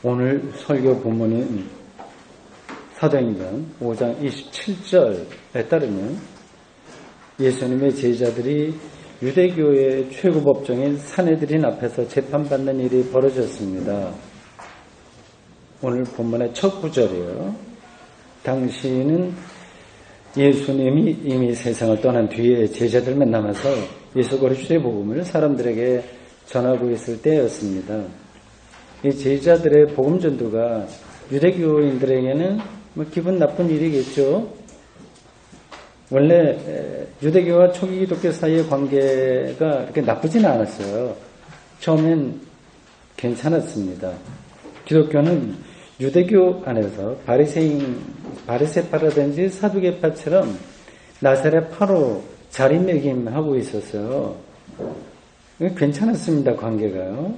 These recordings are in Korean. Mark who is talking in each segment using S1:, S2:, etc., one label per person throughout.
S1: 오늘 설교 본문인 사도행전 5장 27절에 따르면 예수님의 제자들이 유대교의 최고 법정인 산헤드린 앞에서 재판받는 일이 벌어졌습니다. 오늘 본문의 첫 구절이에요. 당시는 예수님이 이미 세상을 떠난 뒤에 제자들만 남아서 예수 그리스도의 복음을 사람들에게 전하고 있을 때였습니다. 이 제자들의 복음 전도가 유대교인들에게는 기분 나쁜 일이겠죠. 원래 유대교와 초기 기독교 사이의 관계가 그렇게 나쁘지는 않았어요. 처음엔 괜찮았습니다. 기독교는 유대교 안에서 바리새파라든지 사두개파처럼 나사렛파로 자리매김하고 있었어요. 괜찮았습니다. 관계가요.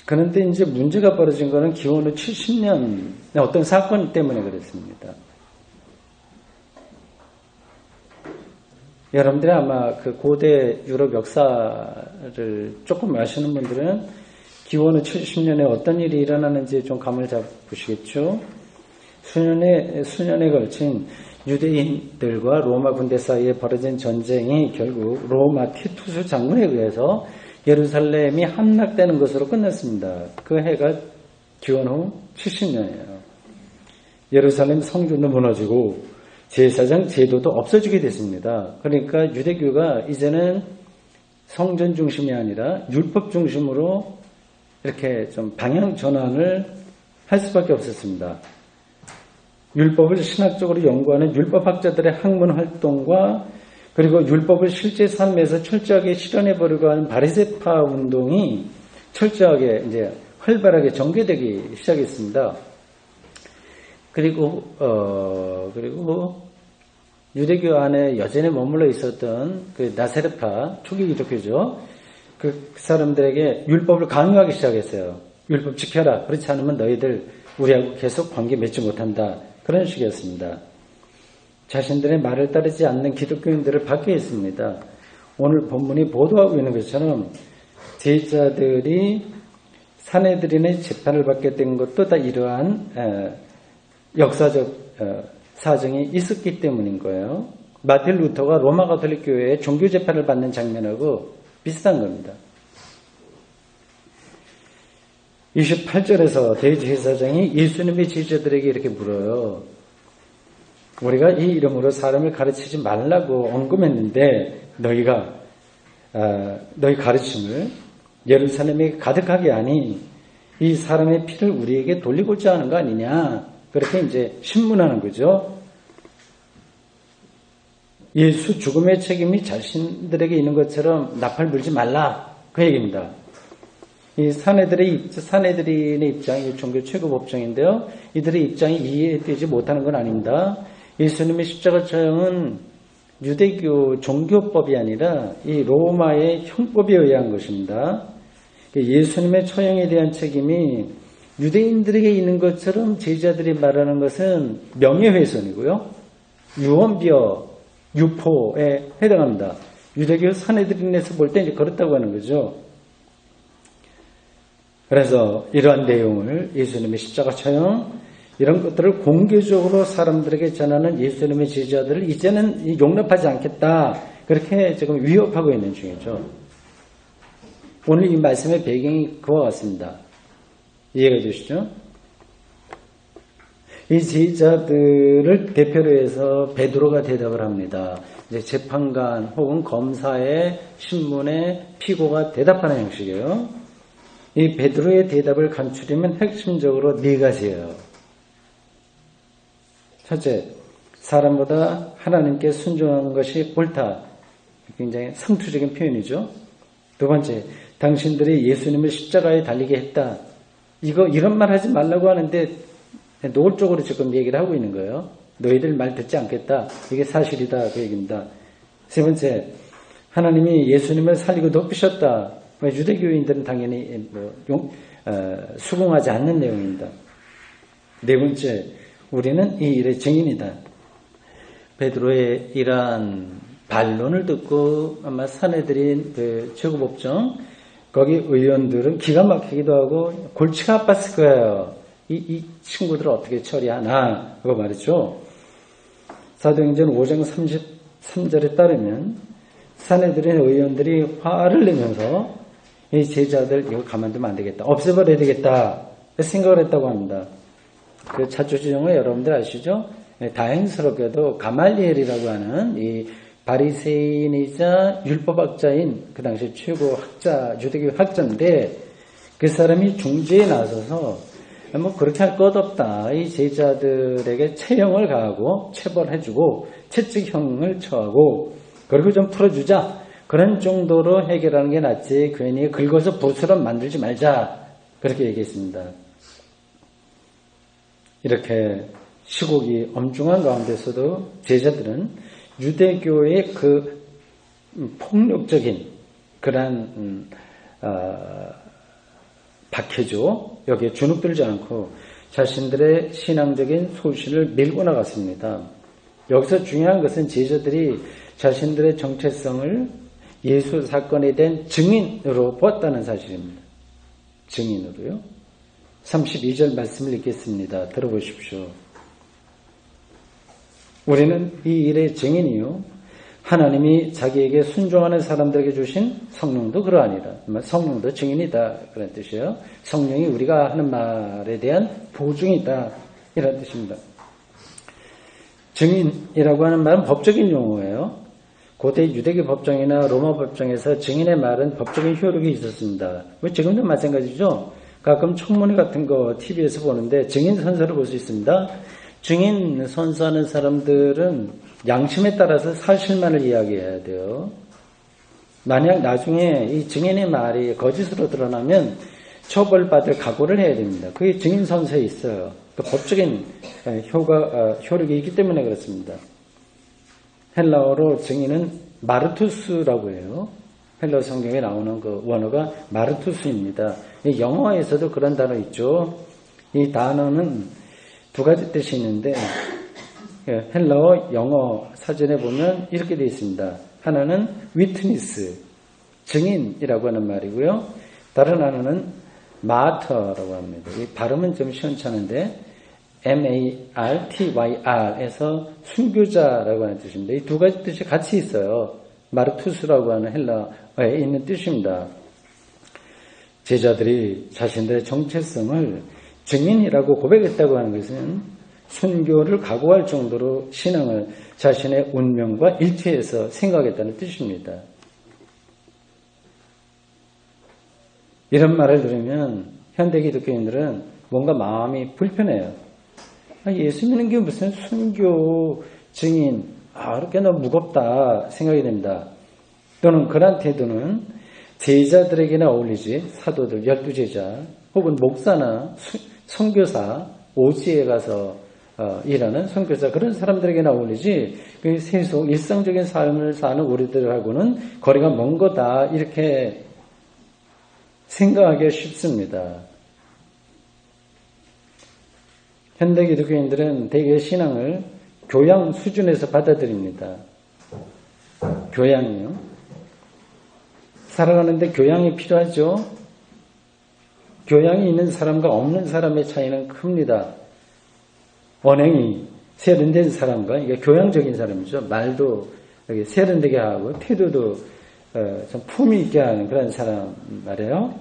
S1: 그런데 이제 문제가 벌어진 거는 기원 후 70년 어떤 사건 때문에 그랬습니다. 여러분들이 아마 그 고대 유럽 역사를 조금 아시는 분들은 기원 후 70년에 어떤 일이 일어나는지 좀 감을 잡으시겠죠? 수년에 걸친 유대인들과 로마 군대 사이에 벌어진 전쟁이 결국 로마 티투스 장군에 의해서 예루살렘이 함락되는 것으로 끝났습니다. 그 해가 기원 후 70년이에요. 예루살렘 성전도 무너지고 제사장 제도도 없어지게 됐습니다. 그러니까 유대교가 이제는 성전 중심이 아니라 율법 중심으로 이렇게 좀 방향 전환을 할 수밖에 없었습니다. 율법을 신학적으로 연구하는 율법학자들의 학문 활동과 그리고 율법을 실제 삶에서 철저하게 실현해 보려고 하는 바리새파 운동이 철저하게 이제 활발하게 전개되기 시작했습니다. 그리고 유대교 안에 여전히 머물러 있었던 그 나사렛파 초기 기독교죠. 그 사람들에게 율법을 강요하기 시작했어요. 율법 지켜라. 그렇지 않으면 너희들 우리하고 계속 관계 맺지 못한다. 그런 식이었습니다. 자신들의 말을 따르지 않는 기독교인들을 받게 했습니다. 오늘 본문이 보도하고 있는 것처럼 제자들이 산헤드린의 재판을 받게 된 것도 다 이러한 역사적 사정이 있었기 때문인 거예요. 마틴 루터가 로마 가톨릭 교회의 종교 재판을 받는 장면하고 비슷한 겁니다. 28절에서 대제사장이 예수님의 제자들에게 이렇게 물어요. 우리가 이 이름으로 사람을 가르치지 말라고 언급했는데 너희 가르침을 예루살렘에 가득하게 하니 이 사람의 피를 우리에게 돌리고자 하는 거 아니냐. 그렇게 이제 신문하는 거죠. 예수 죽음의 책임이 자신들에게 있는 것처럼 나팔 불지 말라. 그 얘기입니다. 이 산헤드린의 입장이 종교 최고 법정인데요. 이들의 입장이 이해되지 못하는 건 아닙니다. 예수님의 십자가 처형은 유대교 종교법이 아니라 이 로마의 형법에 의한 것입니다. 예수님의 처형에 대한 책임이 유대인들에게 있는 것처럼 제자들이 말하는 것은 명예훼손이고요. 유언비어, 유포에 해당합니다. 유대교 산헤드린에서 볼 때 이제 그렇다고 하는 거죠. 그래서 이러한 내용을 예수님의 십자가 처형 이런 것들을 공개적으로 사람들에게 전하는 예수님의 제자들을 이제는 용납하지 않겠다. 그렇게 지금 위협하고 있는 중이죠. 오늘 이 말씀의 배경이 그와 같습니다. 이해가 되시죠? 이 제자들을 대표로 해서 베드로가 대답을 합니다. 이제 재판관 혹은 검사의 신문에 피고가 대답하는 형식이에요. 이 베드로의 대답을 간추리면 핵심적으로 네 가지예요. 첫째, 사람보다 하나님께 순종하는 것이 옳다. 굉장히 상투적인 표현이죠. 두 번째, 당신들이 예수님을 십자가에 달리게 했다. 이런 말 하지 말라고 하는데 노골적으로 지금 얘기를 하고 있는 거예요. 너희들 말 듣지 않겠다. 이게 사실이다. 그 얘기입니다. 세 번째, 하나님이 예수님을 살리고 높이셨다. 유대교인들은 당연히 수긍하지 않는 내용입니다. 네 번째, 우리는 이 일의 증인이다. 베드로의 이러한 반론을 듣고 아마 사내들인 그 최고법정 거기 의원들은 기가 막히기도 하고 골치가 아팠을 거예요. 이 친구들을 어떻게 처리하나 그거 말이죠. 사도행전 5장 33절에 따르면 사내들인 의원들이 화를 내면서 이 제자들 이거 가만두면 안 되겠다. 없애버려야 되겠다. 생각을 했다고 합니다. 그 자초지종은 여러분들 아시죠? 다행스럽게도 가말리엘이라고 하는 이 바리새인이자 율법학자인 그 당시 최고 학자, 유대교 학자인데 그 사람이 중재에 나서서 뭐 그렇게 할 것 없다. 이 제자들에게 체형을 가하고 체벌해주고 채찍형을 처하고 그리고 좀 풀어주자. 그런 정도로 해결하는 게 낫지 괜히 긁어서 보처럼 만들지 말자. 그렇게 얘기했습니다. 이렇게 시국이 엄중한 가운데서도 제자들은 유대교의 그 폭력적인 그러한 박해죠. 여기에 주눅들지 않고 자신들의 신앙적인 소신을 밀고 나갔습니다. 여기서 중요한 것은 제자들이 자신들의 정체성을 예수 사건에 대한 증인으로 보았다는 사실입니다. 증인으로요. 32절 말씀을 읽겠습니다. 들어보십시오. 우리는 이 일의 증인이요. 하나님이 자기에게 순종하는 사람들에게 주신 성령도 그러하니라. 성령도 증인이다. 그런 뜻이에요. 성령이 우리가 하는 말에 대한 보증이다. 이런 뜻입니다. 증인이라고 하는 말은 법적인 용어예요. 고대 유대교 법정이나 로마 법정에서 증인의 말은 법적인 효력이 있었습니다. 지금도 마찬가지죠. 가끔 청문회 같은 거 TV에서 보는데 증인 선서를 볼 수 있습니다. 증인 선서하는 사람들은 양심에 따라서 사실만을 이야기해야 돼요. 만약 나중에 이 증인의 말이 거짓으로 드러나면 처벌받을 각오를 해야 됩니다. 그게 증인 선서에 있어요. 그 법적인 효력이 있기 때문에 그렇습니다. 헬라어로 증인은 마르투스라고 해요. 헬라어 성경에 나오는 그 원어가 마르투스입니다. 영어에서도 그런 단어 있죠. 이 단어는 두 가지 뜻이 있는데 헬라어 영어 사전에 보면 이렇게 되어 있습니다. 하나는 위트니스, 증인이라고 하는 말이고요. 다른 하나는 마터라고 합니다. 이 발음은 좀 시원찮은데 martyr에서 순교자라고 하는 뜻입니다. 이 두 가지 뜻이 같이 있어요. 마르투스라고 하는 헬라어에 있는 뜻입니다. 제자들이 자신들의 정체성을 증인이라고 고백했다고 하는 것은 순교를 각오할 정도로 신앙을 자신의 운명과 일치해서 생각했다는 뜻입니다. 이런 말을 들으면 현대 기독교인들은 뭔가 마음이 불편해요. 예수 믿는 게 무슨 순교, 증인, 이렇게 너무 무겁다 생각이 됩니다. 또는 그런 태도는 제자들에게나 어울리지, 사도들, 12제자, 혹은 목사나 선교사, 오지에 가서 일하는 선교사, 그런 사람들에게나 어울리지, 그 세속, 일상적인 삶을 사는 우리들하고는 거리가 먼 거다, 이렇게 생각하기가 쉽습니다. 현대 기독교인들은 대개 신앙을 교양 수준에서 받아들입니다. 교양이요. 살아가는데 교양이 필요하죠. 교양이 있는 사람과 없는 사람의 차이는 큽니다. 언행이 세련된 사람과 이게 교양적인 사람이죠. 말도 세련되게 하고 태도도 좀 품위 있게 하는 그런 사람 말이에요.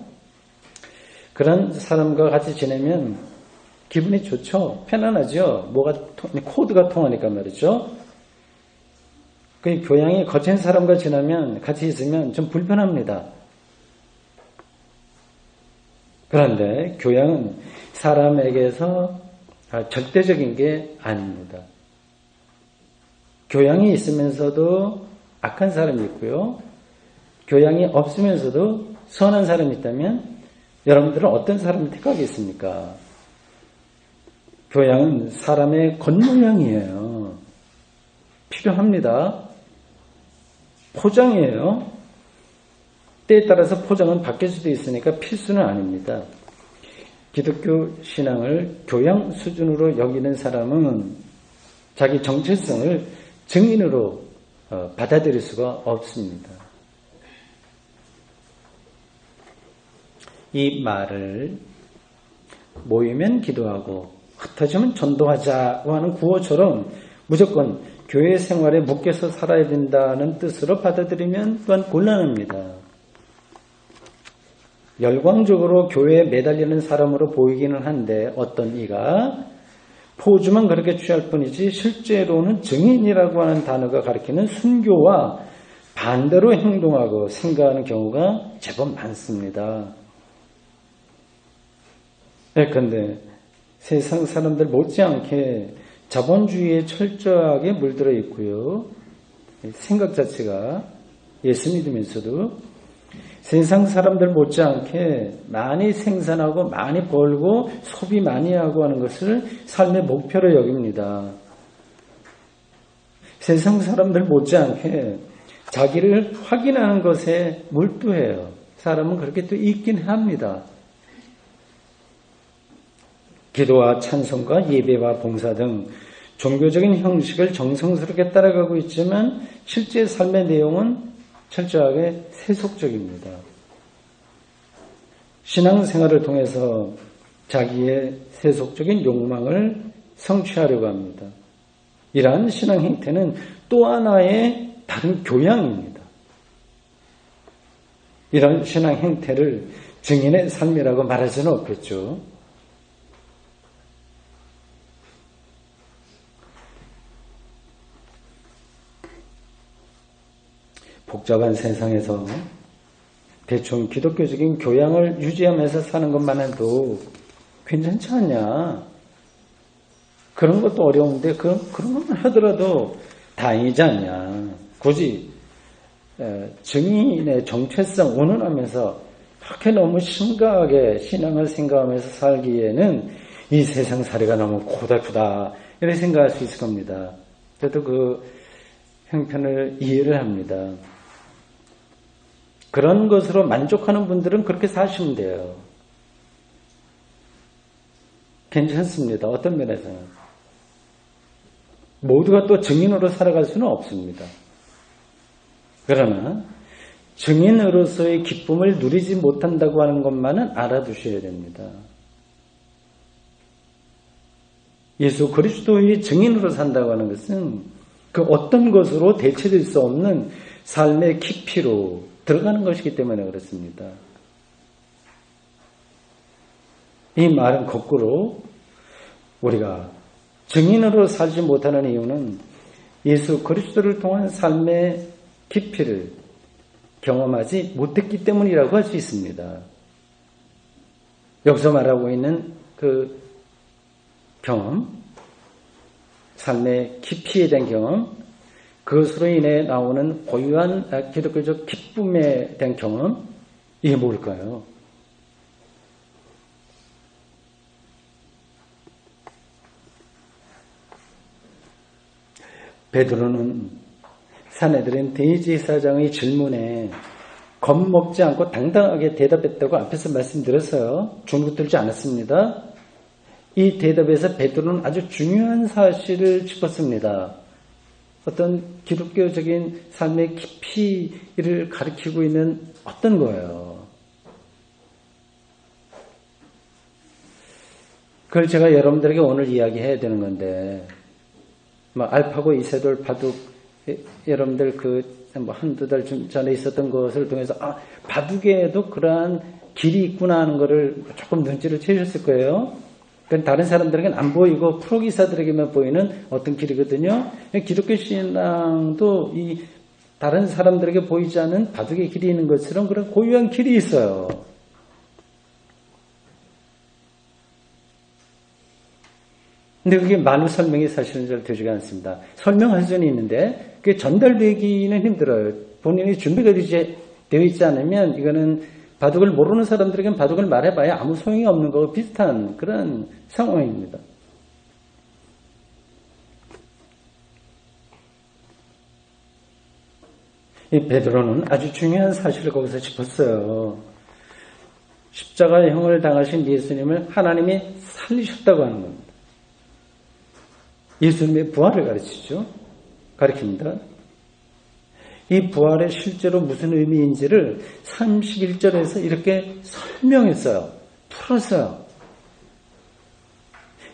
S1: 그런 사람과 같이 지내면 기분이 좋죠. 편안하죠. 코드가 통하니까 말이죠. 그 교양이 거친 사람과 지나면 같이 있으면 좀 불편합니다. 그런데 교양은 사람에게서 절대적인 게 아닙니다. 교양이 있으면서도 악한 사람이 있고요. 교양이 없으면서도 선한 사람이 있다면 여러분들은 어떤 사람을 택하겠습니까? 교양은 사람의 겉모양이에요. 필요합니다. 포장이에요. 때에 따라서 포장은 바뀔 수도 있으니까 필수는 아닙니다. 기독교 신앙을 교양 수준으로 여기는 사람은 자기 정체성을 증인으로 받아들일 수가 없습니다. 이 말을 모이면 기도하고 흩어지면 전도하자고 하는 구호처럼 무조건 교회 생활에 묶여서 살아야 된다는 뜻으로 받아들이면 또한 곤란합니다. 열광적으로 교회에 매달리는 사람으로 보이기는 한데 어떤 이가 포즈만 그렇게 취할 뿐이지 실제로는 증인이라고 하는 단어가 가리키는 순교와 반대로 행동하고 생각하는 경우가 제법 많습니다. 그런데 세상 사람들 못지않게 자본주의에 철저하게 물들어 있고요. 생각 자체가 예수 믿으면서도 세상 사람들 못지않게 많이 생산하고 많이 벌고 소비 많이 하고 하는 것을 삶의 목표로 여깁니다. 세상 사람들 못지않게 자기를 확인하는 것에 몰두해요. 사람은 그렇게 또 있긴 합니다. 기도와 찬송과 예배와 봉사 등 종교적인 형식을 정성스럽게 따라가고 있지만 실제 삶의 내용은 철저하게 세속적입니다. 신앙생활을 통해서 자기의 세속적인 욕망을 성취하려고 합니다. 이러한 신앙 행태는 또 하나의 다른 교양입니다. 이런 신앙 행태를 증인의 삶이라고 말할 수는 없겠죠. 복잡한 세상에서 대충 기독교적인 교양을 유지하면서 사는 것만 해도 괜찮지 않냐. 그런 것도 어려운데 그런 것만 하더라도 다행이지 않냐. 굳이 증인의 정체성 운운하면서 그렇게 너무 심각하게 신앙을 생각하면서 살기에는 이 세상 살이가 너무 고달프다. 이렇게 생각할 수 있을 겁니다. 그래도 그 형편을 이해를 합니다. 그런 것으로 만족하는 분들은 그렇게 사시면 돼요. 괜찮습니다. 어떤 면에서는. 모두가 또 증인으로 살아갈 수는 없습니다. 그러나 증인으로서의 기쁨을 누리지 못한다고 하는 것만은 알아두셔야 됩니다. 예수 그리스도의 증인으로 산다고 하는 것은 그 어떤 것으로 대체될 수 없는 삶의 깊이로 들어가는 것이기 때문에 그렇습니다. 이 말은 거꾸로 우리가 증인으로 살지 못하는 이유는 예수 그리스도를 통한 삶의 깊이를 경험하지 못했기 때문이라고 할 수 있습니다. 여기서 말하고 있는 그 경험, 삶의 깊이에 대한 경험, 그것으로 인해 나오는 고유한 기독교적 기쁨에 대한 경험, 이게 뭘까요? 베드로는 사내들인 대제사장의 질문에 겁먹지 않고 당당하게 대답했다고 앞에서 말씀드렸어요. 중붙들지 않았습니다. 이 대답에서 베드로는 아주 중요한 사실을 짚었습니다. 어떤 기독교적인 삶의 깊이를 가리키고 있는 어떤 거예요. 그걸 제가 여러분들에게 오늘 이야기해야 되는 건데, 알파고 이세돌 바둑, 여러분들 한두 달 전에 있었던 것을 통해서, 바둑에도 그러한 길이 있구나 하는 거를 조금 눈치를 채셨을 거예요. 그건 다른 사람들에게는 안 보이고 프로기사들에게만 보이는 어떤 길이거든요. 기독교 신앙도 이 다른 사람들에게 보이지 않는 바둑의 길이 있는 것처럼 그런 고유한 길이 있어요. 근데 그게 말로 설명이 사실은 잘 되지가 않습니다. 설명할 수는 있는데 그게 전달되기는 힘들어요. 본인이 준비가 되어 있지 않으면 이거는 바둑을 모르는 사람들에게는 바둑을 말해봐야 아무 소용이 없는 거와 비슷한 그런 상황입니다. 이 베드로는 아주 중요한 사실을 거기서 짚었어요. 십자가형을 당하신 예수님을 하나님이 살리셨다고 하는 겁니다. 예수님의 부활을 가르치죠. 가르칩니다. 이 부활이 실제로 무슨 의미인지를 31절에서 이렇게 설명했어요. 풀었어요.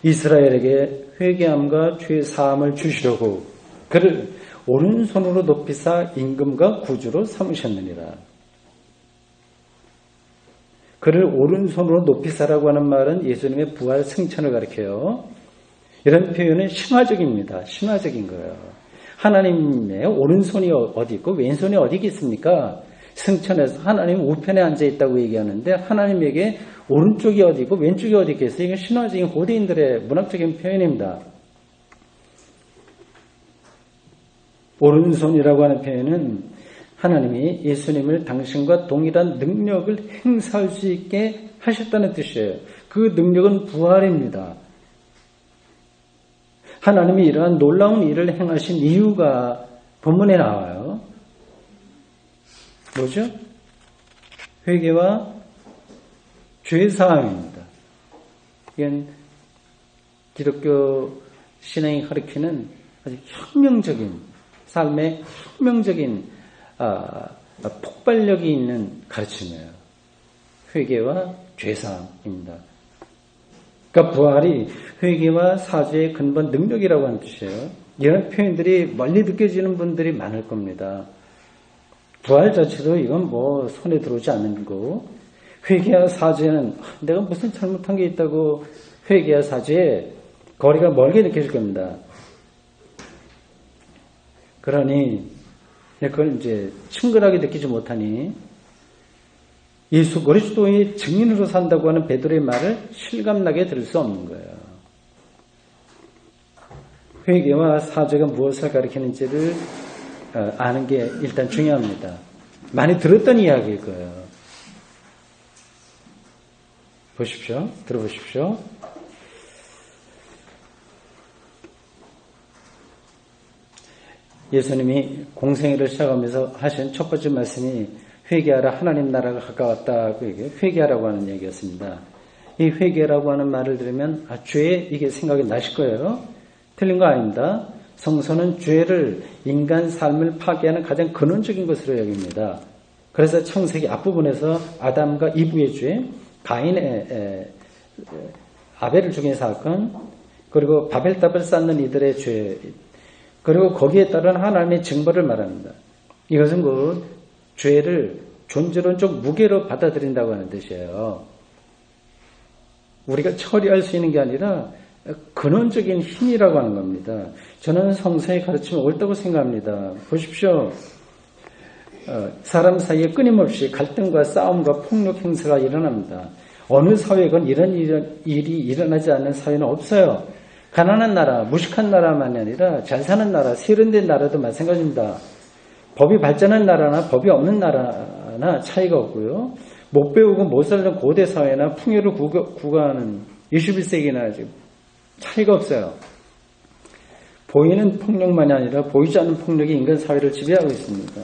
S1: 이스라엘에게 회개함과 죄 사함을 주시려고 그를 오른손으로 높이사 임금과 구주로 삼으셨느니라. 그를 오른손으로 높이사라고 하는 말은 예수님의 부활 승천을 가리켜요. 이런 표현은 신화적입니다. 신화적인 거예요. 하나님의 오른손이 어디 있고 왼손이 어디 있습니까? 승천에서 하나님 우편에 앉아 있다고 얘기하는데 하나님에게 오른쪽이 어디 있고 왼쪽이 어디 있겠어요? 이건 신화적인 고대인들의 문학적인 표현입니다. 오른손이라고 하는 표현은 하나님이 예수님을 당신과 동일한 능력을 행사할 수 있게 하셨다는 뜻이에요. 그 능력은 부활입니다. 하나님이 이러한 놀라운 일을 행하신 이유가 본문에 나와요. 뭐죠? 회개와 죄사함입니다. 이건 기독교 신앙이 가리키는 아주 혁명적인 삶의 혁명적인 폭발력이 있는 가르침이에요. 회개와 죄사함입니다. 그러니까 부활이 회개와 사죄의 근본 능력이라고 하는 뜻이에요. 이런 표현들이 멀리 느껴지는 분들이 많을 겁니다. 부활 자체도 이건 뭐 손에 들어오지 않는 거고 회개와 사죄는 내가 무슨 잘못한 게 있다고 회개와 사죄에 거리가 멀게 느껴질 겁니다. 그러니 그걸 이제 친근하게 느끼지 못하니 예수 그리스도의 증인으로 산다고 하는 베드로의 말을 실감나게 들을 수 없는 거예요. 회개와 사죄가 무엇을 가리키는지를 아는 게 일단 중요합니다. 많이 들었던 이야기일 거예요. 보십시오. 들어보십시오. 예수님이 공생애를 시작하면서 하신 첫 번째 말씀이 회개하라 하나님 나라가 가까웠다고 회개하라고 하는 얘기였습니다. 이 회개라고 하는 말을 들으면 죄 이게 생각이 나실 거예요. 틀린 거 아닙니다. 성서는 죄를 인간 삶을 파괴하는 가장 근원적인 것으로 여깁니다. 그래서 창세기 앞부분에서 아담과 이브의 죄, 가인의 아벨을 죽인 사건, 그리고 바벨탑을 쌓는 이들의 죄, 그리고 거기에 따른 하나님의 징벌을 말합니다. 이것은 그 죄를 존재론적 무게로 받아들인다고 하는 뜻이에요. 우리가 처리할 수 있는 게 아니라 근원적인 힘이라고 하는 겁니다. 저는 성서의 가르침이 옳다고 생각합니다. 보십시오. 사람 사이에 끊임없이 갈등과 싸움과 폭력 행사가 일어납니다. 어느 사회건 이런 일이 일어나지 않는 사회는 없어요. 가난한 나라, 무식한 나라만이 아니라 잘 사는 나라, 세련된 나라도 마찬가지입니다. 법이 발전한 나라나 법이 없는 나라나 차이가 없고요. 못 배우고 못 살던 고대 사회나 풍요를 구가하는 21세기나 지금 차이가 없어요. 보이는 폭력만이 아니라 보이지 않는 폭력이 인간 사회를 지배하고 있습니다.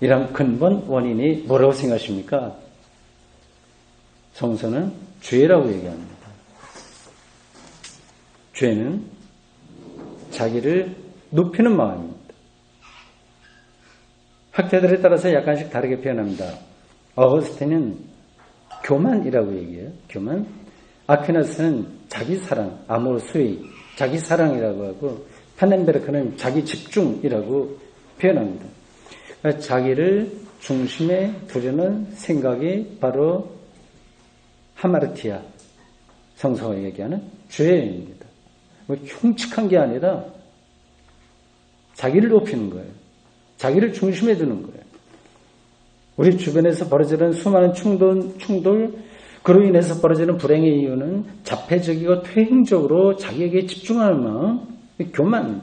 S1: 이런 근본 원인이 뭐라고 생각하십니까? 성서는 죄라고 얘기합니다. 죄는 자기를 높이는 마음입니다. 학자들에 따라서 약간씩 다르게 표현합니다. 어거스틴은 교만이라고 얘기해요. 교만. 아퀴나스는 자기 사랑, 아모르 수이, 자기 사랑이라고 하고 파넨베르크는 자기 집중이라고 표현합니다. 그러니까 자기를 중심에 두려는 생각이 바로 하마르티아, 성서가 얘기하는 죄입니다. 뭐 흉측한 게 아니라 자기를 높이는 거예요. 자기를 중심에 두는 거예요. 우리 주변에서 벌어지는 수많은 충돌, 그로 인해서 벌어지는 불행의 이유는 자폐적이고 퇴행적으로 자기에게 집중하는 마음, 교만,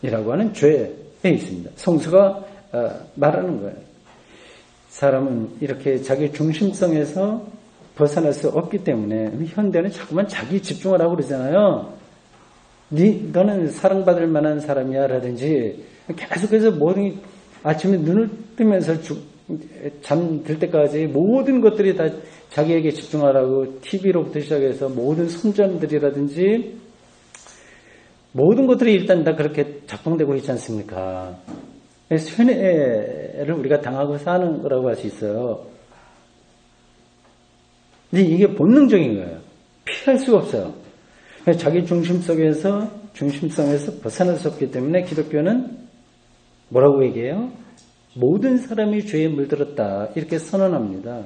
S1: 이라고 하는 죄에 있습니다. 성서가 말하는 거예요. 사람은 이렇게 자기 중심성에서 벗어날 수 없기 때문에 현대는 자꾸만 자기 집중을 하고 그러잖아요. 너는 사랑받을 만한 사람이야 라든지 계속해서 모든 아침에 눈을 뜨면서 잠들 때까지 모든 것들이 다 자기에게 집중하라고 TV로부터 시작해서 모든 선전들이라든지 모든 것들이 일단 다 그렇게 작동되고 있지 않습니까? 쇠뇌를 우리가 당하고 사는 거라고 할 수 있어요. 근데 이게 본능적인 거예요. 피할 수가 없어요. 자기 중심성에서 벗어날 수 없기 때문에 기독교는 뭐라고 얘기해요? 모든 사람이 죄에 물들었다. 이렇게 선언합니다.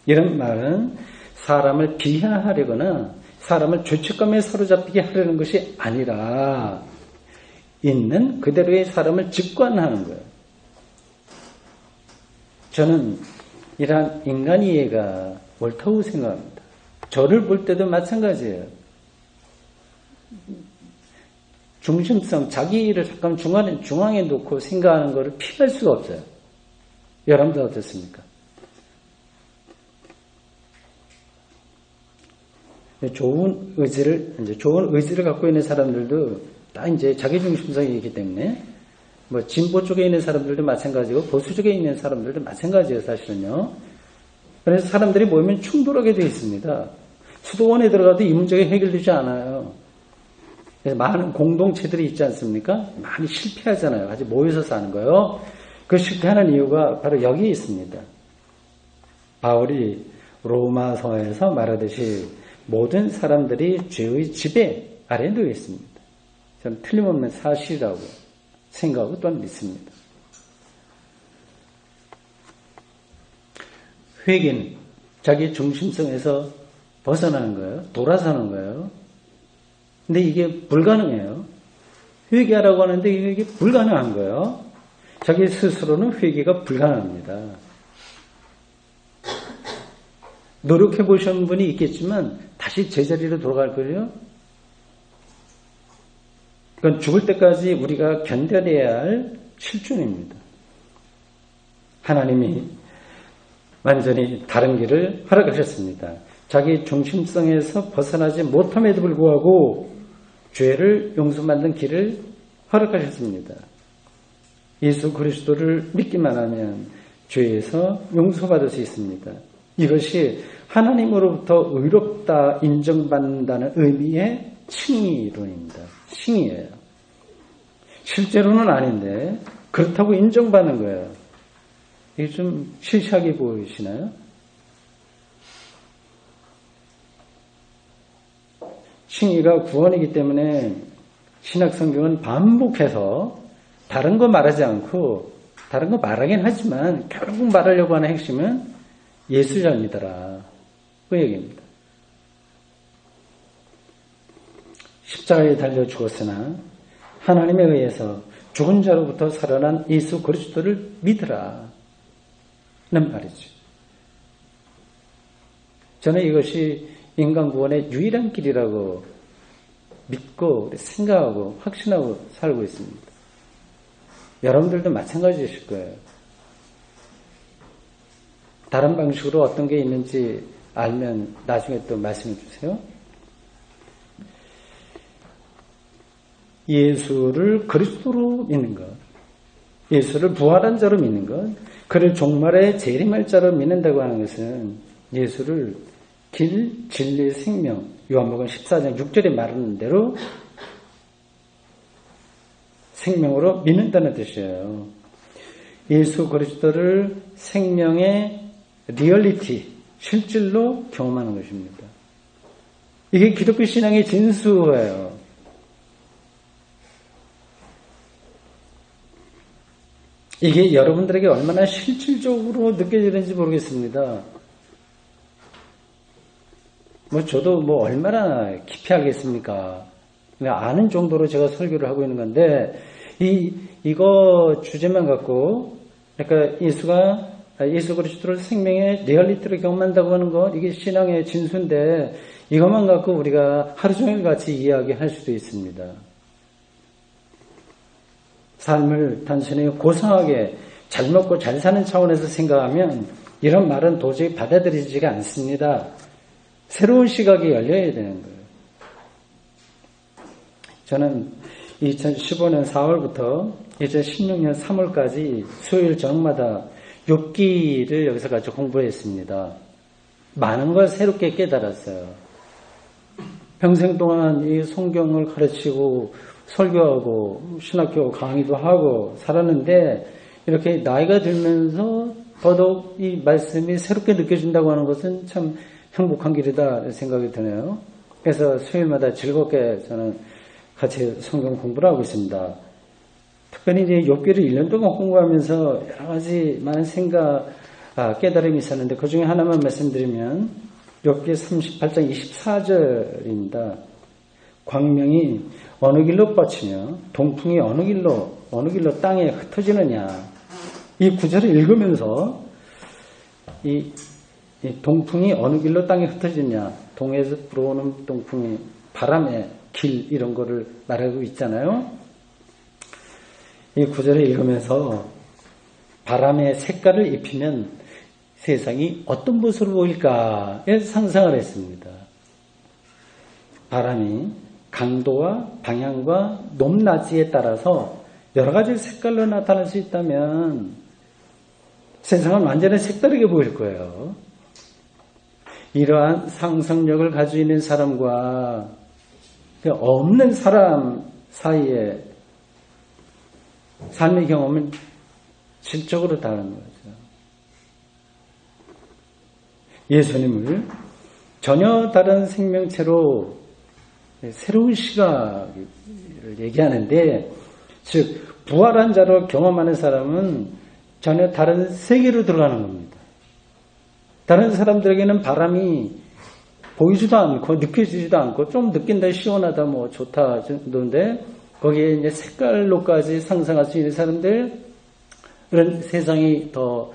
S1: 이런 말은 사람을 비하하려거나 사람을 죄책감에 사로잡히게 하려는 것이 아니라 있는 그대로의 사람을 직관하는 거예요. 저는 이러한 인간 이해가 옳다고 생각합니다. 저를 볼 때도 마찬가지예요. 중심성, 자기를 잠깐 중앙에 놓고 생각하는 것을 피할 수가 없어요. 여러분들 어떻습니까? 좋은 의지를 갖고 있는 사람들도 다 이제 자기 중심성이 있기 때문에 뭐 진보 쪽에 있는 사람들도 마찬가지고 보수 쪽에 있는 사람들도 마찬가지예요, 사실은요. 그래서 사람들이 모이면 충돌하게 되어 있습니다. 수도원에 들어가도 이 문제가 해결되지 않아요. 그래서 많은 공동체들이 있지 않습니까? 많이 실패하잖아요. 아직 모여서 사는 거요. 그 실패하는 이유가 바로 여기에 있습니다. 바울이 로마서에서 말하듯이 모든 사람들이 죄의 지배 아래에 놓여 있습니다. 저는 틀림없는 사실이라고 생각하고 또한 믿습니다. 회개는 자기 중심성에서 벗어나는 거예요. 돌아서는 거예요. 근데 이게 불가능해요. 회개하라고 하는데 이게 불가능한 거예요. 자기 스스로는 회개가 불가능합니다. 노력해 보신 분이 있겠지만 다시 제자리로 돌아갈 거예요. 그건 죽을 때까지 우리가 견뎌내야 할 실존입니다. 하나님이 완전히 다른 길을 허락하셨습니다. 자기 중심성에서 벗어나지 못함에도 불구하고 죄를 용서받는 길을 허락하셨습니다. 예수 그리스도를 믿기만 하면 죄에서 용서받을 수 있습니다. 이것이 하나님으로부터 의롭다 인정받는다는 의미의 칭의론입니다. 칭의예요. 실제로는 아닌데 그렇다고 인정받는 거예요. 이게 좀 시시하게 보이시나요? 칭의가 구원이기 때문에 신약성경은 반복해서 다른 거 말하지 않고 다른 거 말하긴 하지만 결국 말하려고 하는 핵심은 예수 잘 믿어라. 그 얘기입니다. 십자가에 달려 죽었으나 하나님에 의해서 죽은 자로부터 살아난 예수 그리스도를 믿으라. 는 말이죠. 저는 이것이 인간 구원의 유일한 길이라고 믿고 생각하고 확신하고 살고 있습니다. 여러분들도 마찬가지이실 거예요. 다른 방식으로 어떤 게 있는지 알면 나중에 또 말씀해 주세요. 예수를 그리스도로 믿는 것, 예수를 부활한 자로 믿는 것, 그를 종말의 재림할 자로 믿는다고 하는 것은 예수를 길, 진리, 생명, 요한복음 14장 6절에 말하는 대로 생명으로 믿는다는 뜻이에요. 예수 그리스도를 생명의 리얼리티, 실질로 경험하는 것입니다. 이게 기독교 신앙의 진수예요. 이게 여러분들에게 얼마나 실질적으로 느껴지는지 모르겠습니다. 저도 얼마나 깊이 알겠습니까? 그냥 아는 정도로 제가 설교를 하고 있는 건데, 이거 주제만 갖고, 그러니까 예수 그리스도를 생명의 리얼리티를 경험한다고 하는 것, 이게 신앙의 진수인데, 이것만 갖고 우리가 하루 종일 같이 이야기할 수도 있습니다. 삶을 단순히 고상하게 잘 먹고 잘 사는 차원에서 생각하면 이런 말은 도저히 받아들이지가 않습니다. 새로운 시각이 열려야 되는 거예요. 저는 2015년 4월부터 2016년 3월까지 수요일 저녁마다 욥기를 여기서 같이 공부했습니다. 많은 걸 새롭게 깨달았어요. 평생 동안 이 성경을 가르치고 설교하고 신학교 강의도 하고 살았는데 이렇게 나이가 들면서 더더욱 이 말씀이 새롭게 느껴진다고 하는 것은 참 행복한 길이다 생각이 드네요. 그래서 수요일마다 즐겁게 저는 같이 성경 공부를 하고 있습니다. 특별히 이제 욥기를 1년 동안 공부하면서 여러 가지 많은 생각, 깨달음이 있었는데 그 중에 하나만 말씀드리면 욥기 38장 24절입니다. 광명이 어느 길로 뻗치며 동풍이 어느 길로 땅에 흩어지느냐. 이 구절을 읽으면서 이 동풍이 어느 길로 땅에 흩어지냐. 동에서 불어오는 동풍이 바람의 길 이런 거를 말하고 있잖아요. 이 구절을 읽으면서 바람의 색깔을 입히면 세상이 어떤 모습으로 보일까에 상상을 했습니다. 바람이 강도와 방향과 높낮이에 따라서 여러 가지 색깔로 나타날 수 있다면 세상은 완전히 색다르게 보일 거예요. 이러한 상상력을 가지고 있는 사람과 없는 사람 사이에 삶의 경험은 질적으로 다른 거죠. 예수님을 전혀 다른 생명체로 새로운 시각을 얘기하는데, 즉 부활한 자로 경험하는 사람은 전혀 다른 세계로 들어가는 겁니다. 다른 사람들에게는 바람이 보이지도 않고 느껴지지도 않고 좀 느낀다, 시원하다, 뭐 좋다 정도인데 거기에 이제 색깔로까지 상상할 수 있는 사람들, 그런 세상이 더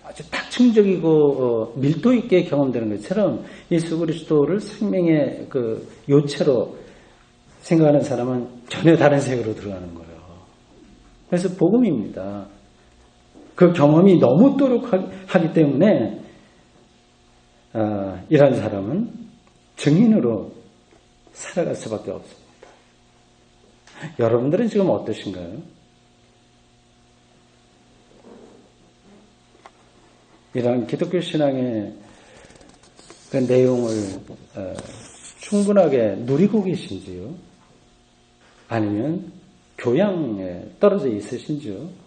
S1: 아주 다층적이고 밀도 있게 경험되는 것처럼 예수 그리스도를 생명의 그 요체로 생각하는 사람은 전혀 다른 세계로 들어가는 거예요. 그래서 복음입니다. 그 경험이 너무 또렷하기 때문에 이런 사람은 증인으로 살아갈 수밖에 없습니다. 여러분들은 지금 어떠신가요? 이런 기독교 신앙의 그 내용을 충분하게 누리고 계신지요? 아니면 교양에 떨어져 있으신지요?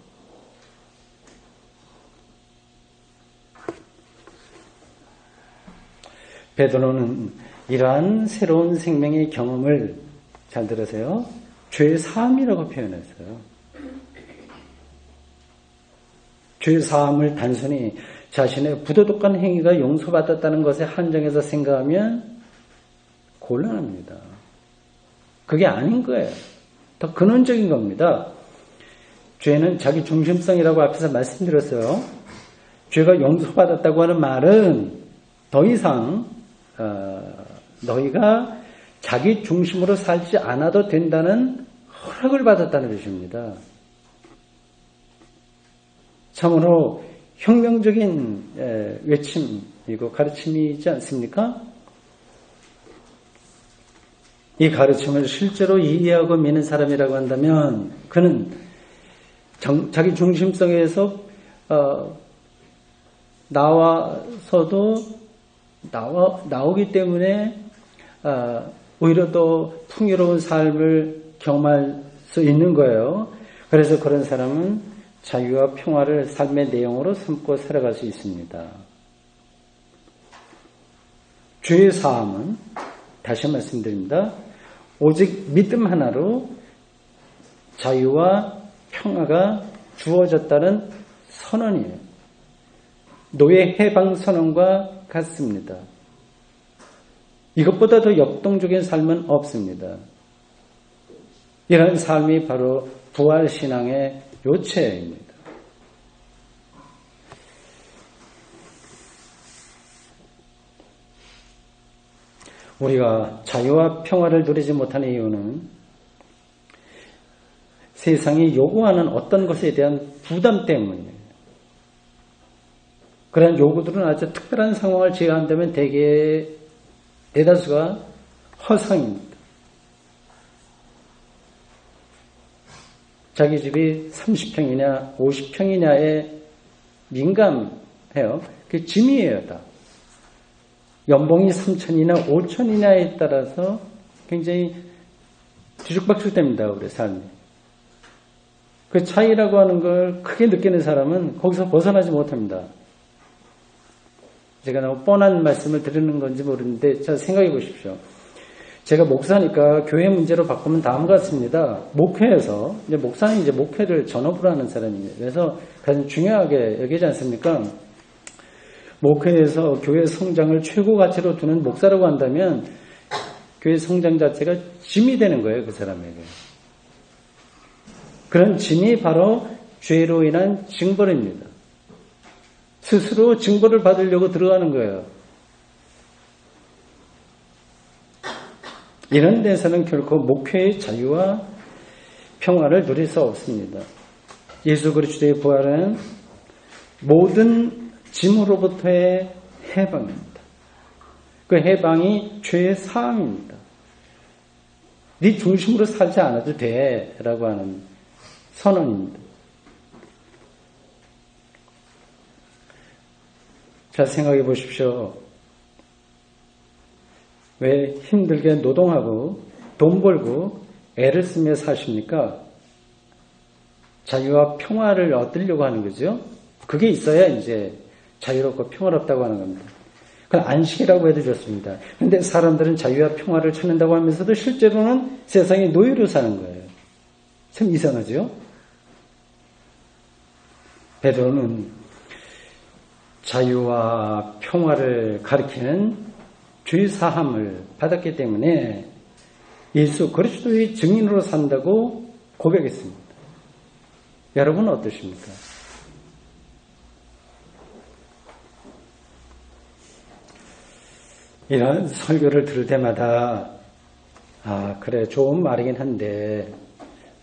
S1: 베드로는 이러한 새로운 생명의 경험을, 잘 들으세요, 죄 사함이라고 표현했어요. 죄 사함을 단순히 자신의 부도덕한 행위가 용서받았다는 것에 한정해서 생각하면 곤란합니다. 그게 아닌 거예요. 더 근원적인 겁니다. 죄는 자기 중심성이라고 앞에서 말씀드렸어요. 죄가 용서받았다고 하는 말은 더 이상 너희가 자기 중심으로 살지 않아도 된다는 허락을 받았다는 것입니다. 참으로 혁명적인 외침이고 가르침이지 않습니까? 이 가르침을 실제로 이해하고 믿는 사람이라고 한다면 그는 자기 중심성에서 나오기 때문에 오히려 더 풍요로운 삶을 경험할 수 있는 거예요. 그래서 그런 사람은 자유와 평화를 삶의 내용으로 삼고 살아갈 수 있습니다. 죄의 사함은 다시 말씀드립니다. 오직 믿음 하나로 자유와 평화가 주어졌다는 선언이에요. 노예 해방 선언과 같습니다. 이것보다 더 역동적인 삶은 없습니다. 이런 삶이 바로 부활신앙의 요체입니다. 우리가 자유와 평화를 누리지 못하는 이유는 세상이 요구하는 어떤 것에 대한 부담 때문이에요. 그런 요구들은 아주 특별한 상황을 제외한다면 대다수가 허상입니다. 자기 집이 30평이냐 50평이냐에 민감해요. 그게 짐이에요. 다. 연봉이 3천이나 5천이냐에 따라서 굉장히 뒤죽박죽 됩니다. 우리 삶이. 그 차이라고 하는 걸 크게 느끼는 사람은 거기서 벗어나지 못합니다. 제가 너무 뻔한 말씀을 드리는 건지 모르는데 잘 생각해 보십시오. 제가 목사니까 교회 문제로 바꾸면 다음과 같습니다. 목회에서 이제 목사는 이제 목회를 전업으로 하는 사람이에요. 그래서 가장 중요하게 여기지 않습니까? 목회에서 교회 성장을 최고 가치로 두는 목사라고 한다면 교회 성장 자체가 짐이 되는 거예요, 그 사람에게. 그런 짐이 바로 죄로 인한 징벌입니다. 스스로 징벌을 받으려고 들어가는 거예요. 이런 데서는 결코 목회의 자유와 평화를 누릴 수 없습니다. 예수 그리스도의 부활은 모든 짐으로부터의 해방입니다. 그 해방이 죄의 사함입니다. 네 중심으로 살지 않아도 돼 라고 하는 선언입니다. 잘 생각해 보십시오. 왜 힘들게 노동하고 돈 벌고 애를 쓰며 사십니까? 자유와 평화를 얻으려고 하는 거죠. 그게 있어야 이제 자유롭고 평화롭다고 하는 겁니다. 그건 안식이라고 해도 좋습니다. 그런데 사람들은 자유와 평화를 찾는다고 하면서도 실제로는 세상에 노예로 사는 거예요. 참 이상하죠? 베드로는 자유와 평화를 가리키는 죄 사함을 받았기 때문에 예수 그리스도의 증인으로 산다고 고백했습니다. 여러분은 어떠십니까? 이런 설교를 들을 때마다 그래 좋은 말이긴 한데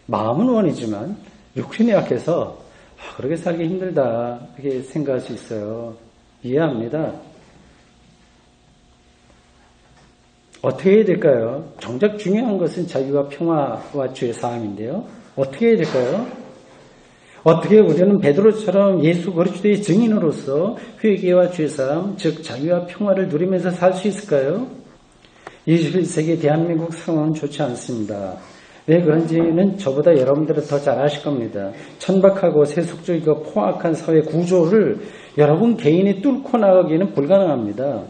S1: 마음은 원이지만 육신이 약해서 그렇게 살기 힘들다 이렇게 생각할 수 있어요. 이해합니다. 어떻게 해야 될까요? 정작 중요한 것은 자유와 평화와 죄의 사함인데요. 어떻게 해야 될까요? 어떻게 우리는 베드로처럼 예수 그리스도의 증인으로서 회개와 죄 사함, 즉 자유와 평화를 누리면서 살 수 있을까요? 21세기 대한민국 상황은 좋지 않습니다. 왜 그런지는 저보다 여러분들은 더 잘 아실 겁니다. 천박하고 세속적이고 포악한 사회 구조를 여러분 개인이 뚫고 나가기는 불가능합니다.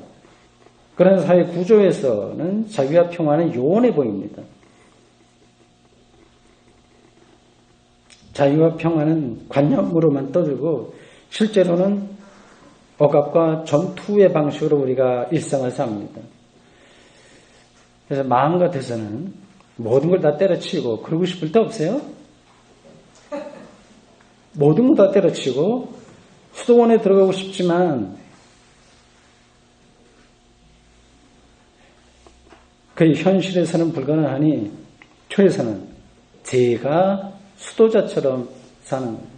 S1: 그런 사회 구조에서는 자유와 평화는 요원해 보입니다. 자유와 평화는 관념으로만 떠들고 실제로는 억압과 전투의 방식으로 우리가 일상을 삽니다. 그래서 마음 같아서는 모든 걸 다 때려치고 그러고 싶을 때 없어요? 모든 걸 다 때려치고 수도원에 들어가고 싶지만 그 현실에서는 불가능하니 초에서는 제가 수도자처럼 사는 겁니다.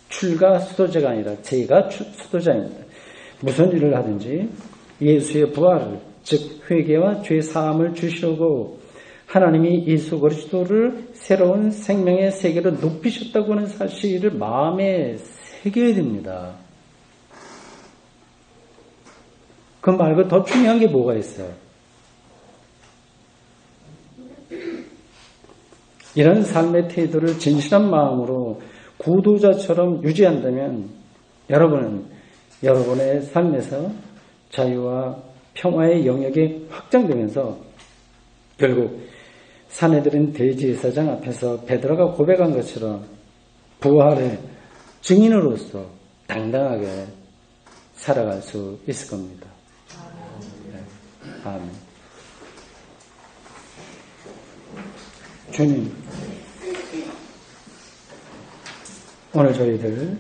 S1: 출가 수도자가 아니라 제가 수도자입니다. 무슨 일을 하든지 예수의 부활을 즉 회개와 죄 사함을 주시려고 하나님이 예수 그리스도를 새로운 생명의 세계로 높이셨다고 하는 사실을 마음에 새겨야 됩니다. 그 말고 더 중요한 게 뭐가 있어요? 이런 삶의 태도를 진실한 마음으로 구도자처럼 유지한다면 여러분은 여러분의 삶에서 자유와 평화의 영역이 확장되면서 결국 산에 들은 대제사장 앞에서 베드로가 고백한 것처럼 부활의 증인으로서 당당하게 살아갈 수 있을 겁니다. 네. 아멘. 주님, 오늘 저희들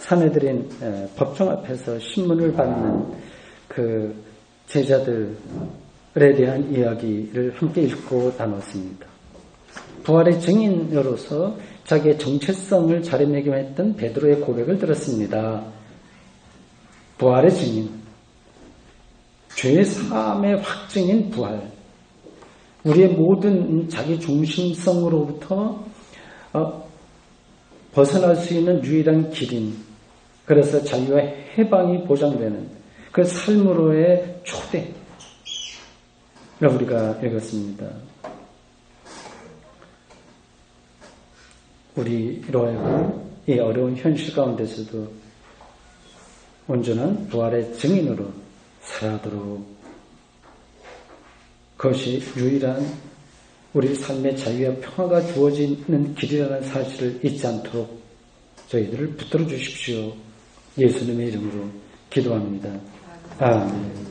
S1: 사내들인 법정 앞에서 신문을 받는 그 제자들에 대한 이야기를 함께 읽고 나눴습니다. 부활의 증인으로서 자기의 정체성을 자리매김했던 베드로의 고백을 들었습니다. 부활의 증인, 죄의 사함의 확증인 부활, 우리의 모든 자기 중심성으로부터 벗어날 수 있는 유일한 길인 그래서 자유와 해방이 보장되는 그 삶으로의 초대를 우리가 읽었습니다. 우리로 하여금 이 어려운 현실 가운데서도 온전한 부활의 증인으로 살아도록 그것이 유일한 우리 삶의 자유와 평화가 주어지는 길이라는 사실을 잊지 않도록 저희들을 붙들어 주십시오. 예수님의 이름으로 기도합니다. 아멘.